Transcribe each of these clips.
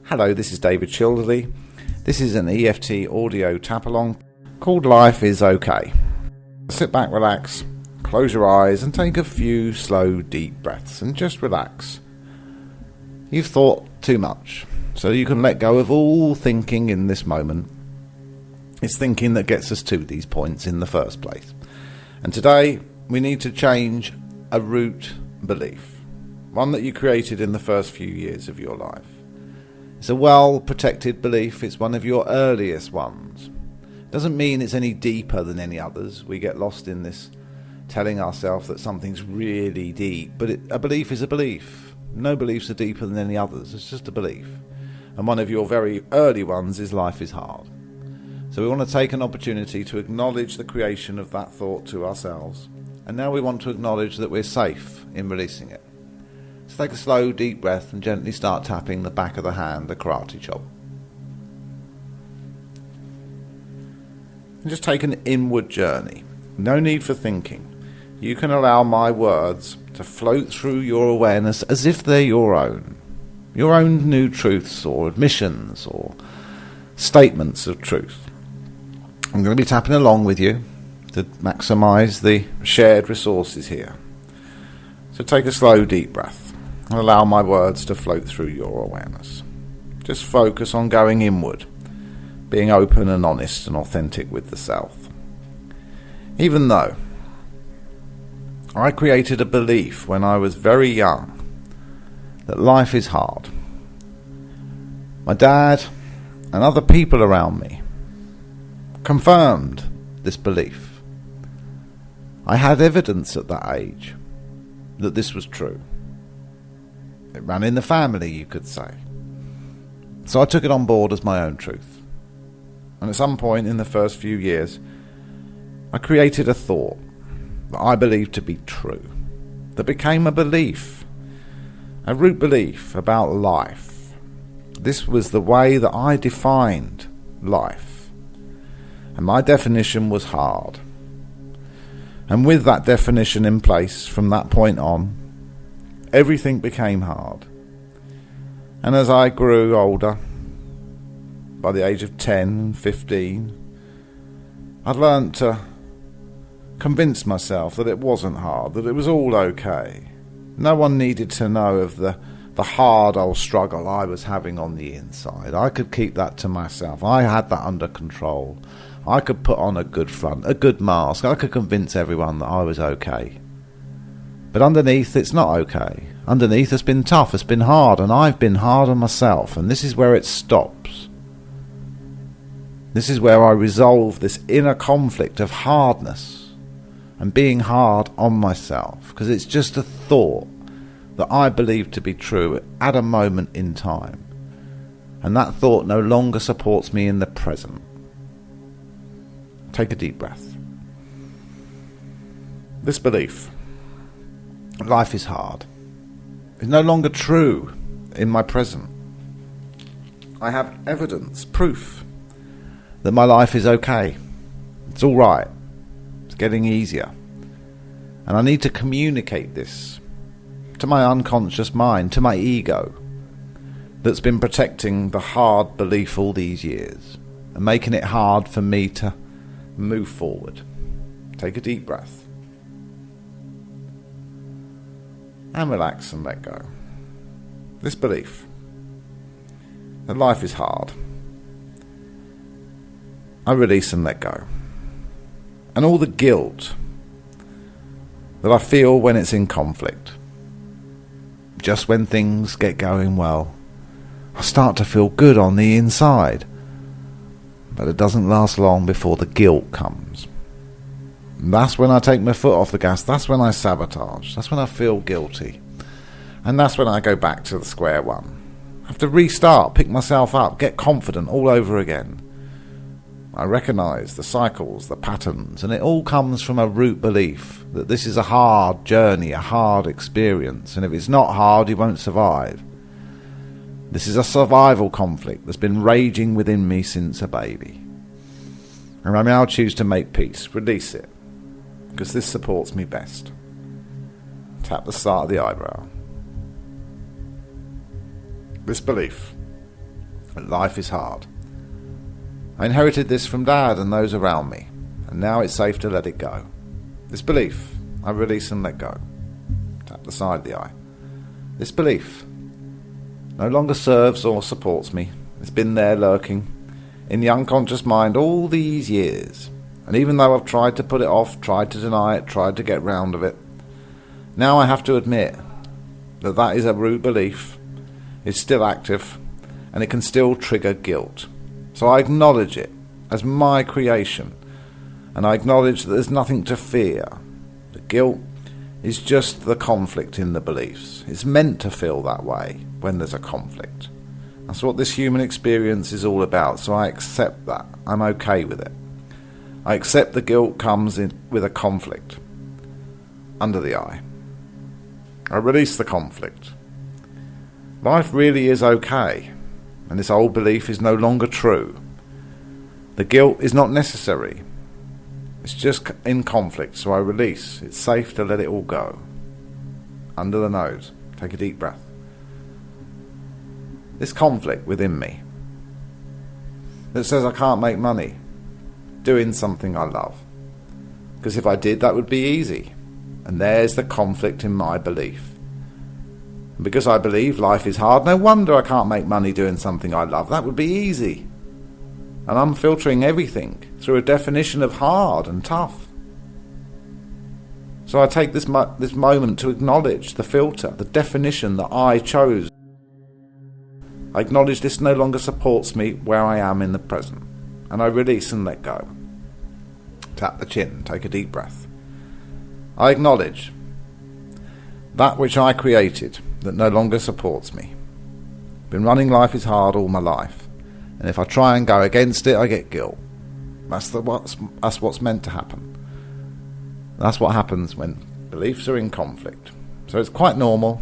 Hello, this is David Childerley. This is an EFT audio tap-along called Life is Okay. Sit back, relax, close your eyes and take a few slow, deep breaths and just relax. You've thought too much, so you can let go of all thinking in this moment. It's thinking that gets us to these points in the first place. And today, we need to change a root belief, one that you created in the first few years of your life. It's a well-protected belief. It's one of your earliest ones. Doesn't mean it's any deeper than any others. We get lost in this telling ourselves that something's really deep, but a belief is a belief. No beliefs are deeper than any others. It's just a belief. And one of your very early ones is life is hard. So we want to take an opportunity to acknowledge the creation of that thought to ourselves. And now we want to acknowledge that we're safe in releasing it. So take a slow, deep breath and gently start tapping the back of the hand, the karate chop. And just take an inward journey. No need for thinking. You can allow my words to float through your awareness as if they're your own new truths or admissions or statements of truth. I'm going to be tapping along with you to maximize the shared resources here. So take a slow, deep breath and allow my words to float through your awareness. Just focus on going inward, being open and honest and authentic with the self. Even though I created a belief when I was very young that life is hard, my dad and other people around me confirmed this belief. I had evidence at that age that this was true. It ran in the family, you could say. So I took it on board as my own truth. And at some point in the first few years, I created a thought that I believed to be true, that became a belief, a root belief about life. This was the way that I defined life. And my definition was hard. And with that definition in place from that point on, everything became hard. And as I grew older, by the age of 10, 15, I learnt to convince myself that it wasn't hard, that it was all okay. No one needed to know of the hard old struggle I was having on the inside. I could keep that to myself. I had that under control. I could put on a good front, a good mask. I could convince everyone that I was okay. But underneath, it's not okay. Underneath, it's been tough, it's been hard, and I've been hard on myself, and this is where it stops. This is where I resolve this inner conflict of hardness and being hard on myself, because it's just a thought that I believe to be true at a moment in time, and that thought no longer supports me in the present. Take a deep breath. This belief, life is hard, is no longer true in my present. I have evidence, proof, that my life is okay. It's all right. It's getting easier. And I need to communicate this to my unconscious mind, to my ego, that's been protecting the hard belief all these years and making it hard for me to move forward. Take a deep breath. And relax and let go. This belief that life is hard, I release and let go. And all the guilt that I feel when it's in conflict, just when things get going well, I start to feel good on the inside. But it doesn't last long before the guilt comes. And that's when I take my foot off the gas. That's when I sabotage. That's when I feel guilty. And that's when I go back to the square one. I have to restart, pick myself up, get confident all over again. I recognise the cycles, the patterns, and it all comes from a root belief that this is a hard journey, a hard experience, and if it's not hard, you won't survive. This is a survival conflict that's been raging within me since a baby. And I now choose to make peace, release it, because this supports me best. Tap the start of the eyebrow. This belief But life is hard. I inherited this from Dad and those around me, and now it's safe to let it go. This belief, I release and let go. Tap the side of the eye. This belief no longer serves or supports me. It's been there lurking in the unconscious mind all these years. And even though I've tried to put it off, tried to deny it, tried to get round of it, now I have to admit that that is a root belief. It's still active, and it can still trigger guilt. So I acknowledge it as my creation, and I acknowledge that there's nothing to fear. The guilt is just the conflict in the beliefs. It's meant to feel that way when there's a conflict. That's what this human experience is all about, so I accept that. I'm okay with it. I accept the guilt comes in with a conflict. Under the eye. I release the conflict. Life really is okay, and this old belief is no longer true. The guilt is not necessary. It's just in conflict, so I release. It's safe to let it all go. Under the nose. Take a deep breath. This conflict within me that says I can't make money doing something I love. Because if I did, that would be easy. And there's the conflict in my belief. And because I believe life is hard, no wonder I can't make money doing something I love. That would be easy. And I'm filtering everything through a definition of hard and tough. So I take this moment to acknowledge the filter, the definition that I chose. I acknowledge this no longer supports me where I am in the present. And I release and let go. Tap the chin, take a deep breath. I acknowledge that which I created that no longer supports me. Been running life is hard all my life, and if I try and go against it, I get guilt. That's what's meant to happen. That's what happens when beliefs are in conflict. So it's quite normal,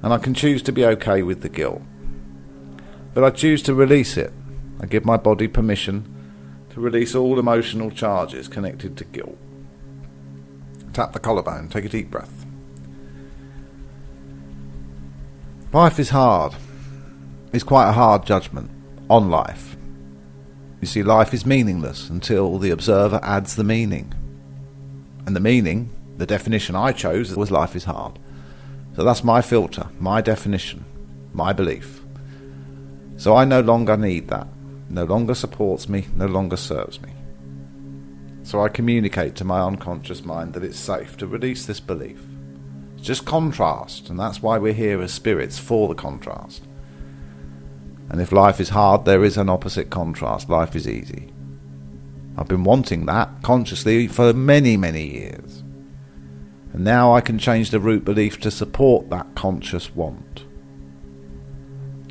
and I can choose to be okay with the guilt. But I choose to release it. I give my body permission to release all emotional charges connected to guilt. Tap the collarbone, take a deep breath. Life is hard. It's quite a hard judgment on life. You see, life is meaningless until the observer adds the meaning. And the meaning, the definition I chose, was life is hard. So that's my filter, my definition, my belief. So I no longer need that. No longer supports me, no longer serves me. So I communicate to my unconscious mind that it's safe to release this belief. It's just contrast, and that's why we're here as spirits, for the contrast. And if life is hard, there is an opposite contrast. Life is easy. I've been wanting that consciously for many, many years. And now I can change the root belief to support that conscious want.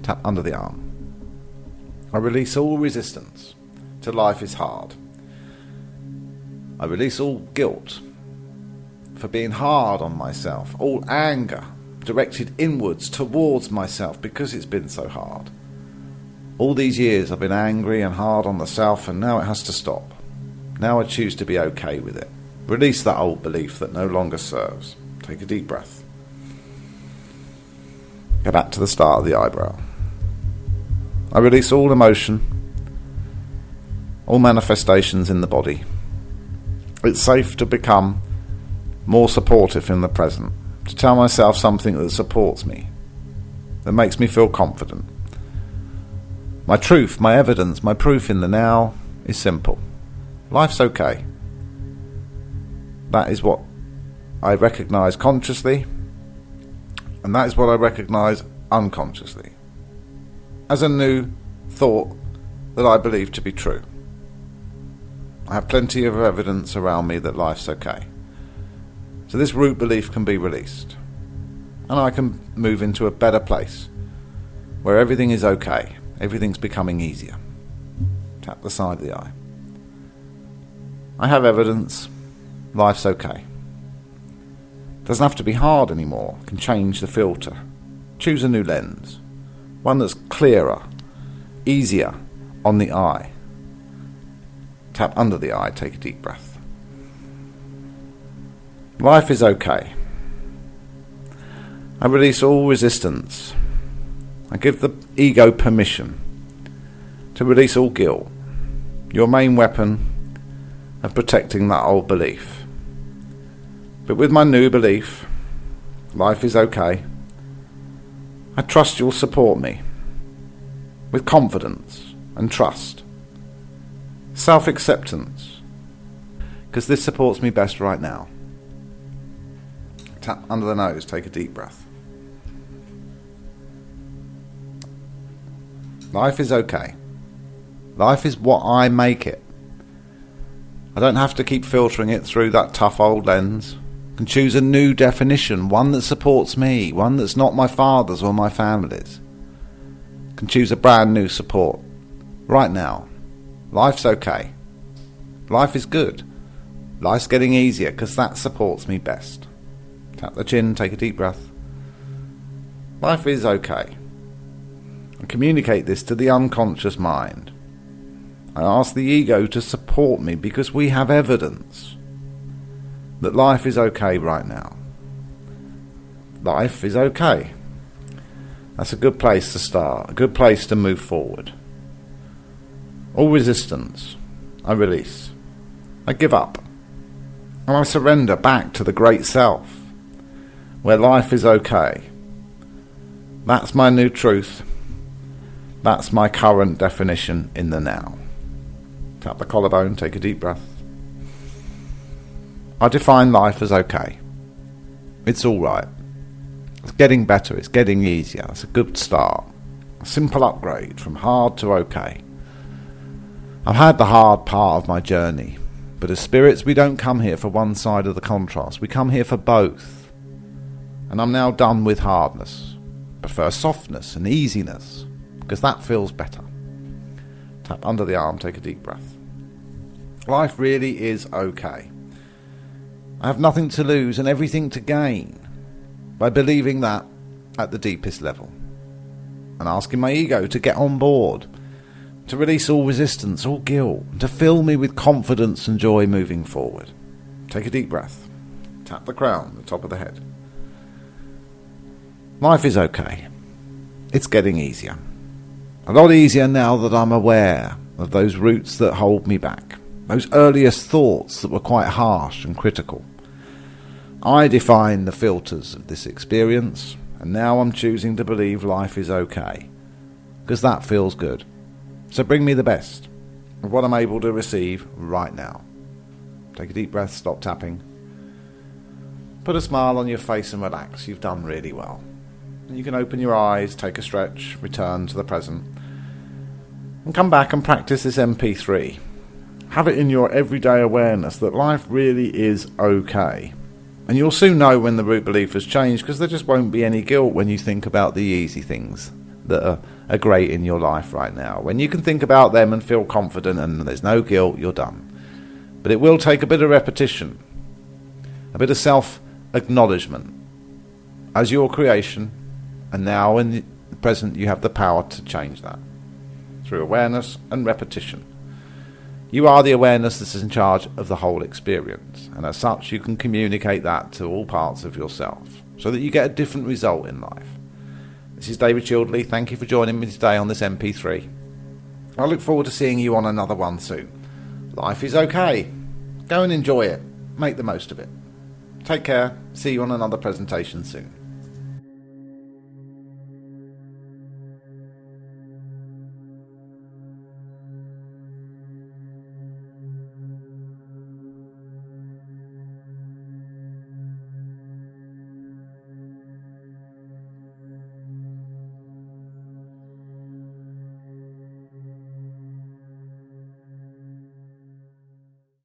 Tap under the arm. I release all resistance to life is hard. I release all guilt for being hard on myself, all anger directed inwards towards myself because it's been so hard. All these years I've been angry and hard on the self, and now it has to stop. Now I choose to be okay with it. Release that old belief that no longer serves. Take a deep breath. Go back to the start of the eyebrow. I release all emotion, all manifestations in the body. It's safe to become more supportive in the present, to tell myself something that supports me, that makes me feel confident. My truth, my evidence, my proof in the now is simple. Life's okay. That is what I recognise consciously, and that is what I recognise unconsciously, as a new thought that I believe to be true. I have plenty of evidence around me that life's okay. So this root belief can be released, and I can move into a better place where everything is okay. Everything's becoming easier. Tap the side of the eye. I have evidence. Life's okay. Doesn't have to be hard anymore. I can change the filter. Choose a new lens. One that's clearer, easier on the eye. Tap under the eye, take a deep breath. Life is okay. I release all resistance. I give the ego permission to release all guilt, your main weapon of protecting that old belief. But with my new belief, life is okay, I trust you'll support me with confidence and trust, self-acceptance, because this supports me best right now. Tap under the nose, take a deep breath. Life is okay. Life is what I make it. I don't have to keep filtering it through that tough old lens. I can choose a new definition, one that supports me, one that's not my father's or my family's. I can choose a brand new support. Right now, life's okay. Life is good. Life's getting easier because that supports me best. Tap the chin, take a deep breath. Life is okay. I communicate this to the unconscious mind. I ask the ego to support me because we have evidence that life is okay right now. Life is okay. That's a good place to start, a good place to move forward. All resistance, I release. I give up. And I surrender back to the great self, where life is okay. That's my new truth. That's my current definition in the now. Tap the collarbone, take a deep breath. I define life as okay. It's alright. It's getting better, it's getting easier. It's a good start. A simple upgrade from hard to okay. I've had the hard part of my journey, but as spirits we don't come here for one side of the contrast. We come here for both. And I'm now done with hardness. Prefer softness and easiness, because that feels better. Tap under the arm, take a deep breath. Life really is okay. I have nothing to lose and everything to gain by believing that at the deepest level. And asking my ego to get on board, to release all resistance, all guilt, and to fill me with confidence and joy moving forward. Take a deep breath. Tap the crown, the top of the head. Life is okay. It's getting easier. A lot easier now that I'm aware of those roots that hold me back. Those earliest thoughts that were quite harsh and critical. I define the filters of this experience, and now I'm choosing to believe life is okay, because that feels good. So bring me the best of what I'm able to receive right now. Take a deep breath, stop tapping. Put a smile on your face and relax. You've done really well. And you can open your eyes, take a stretch, return to the present, and come back and practice this MP3. Have it in your everyday awareness that life really is okay. And you'll soon know when the root belief has changed, because there just won't be any guilt when you think about the easy things that are great in your life right now. When you can think about them and feel confident and there's no guilt, you're done. But it will take a bit of repetition, a bit of self-acknowledgement as your creation, and now in the present you have the power to change that through awareness and repetition. You are the awareness that is in charge of the whole experience, and as such you can communicate that to all parts of yourself so that you get a different result in life. This is David Childerley. Thank you for joining me today on this MP3. I look forward to seeing you on another one soon. Life is okay. Go and enjoy it. Make the most of it. Take care. See you on another presentation soon.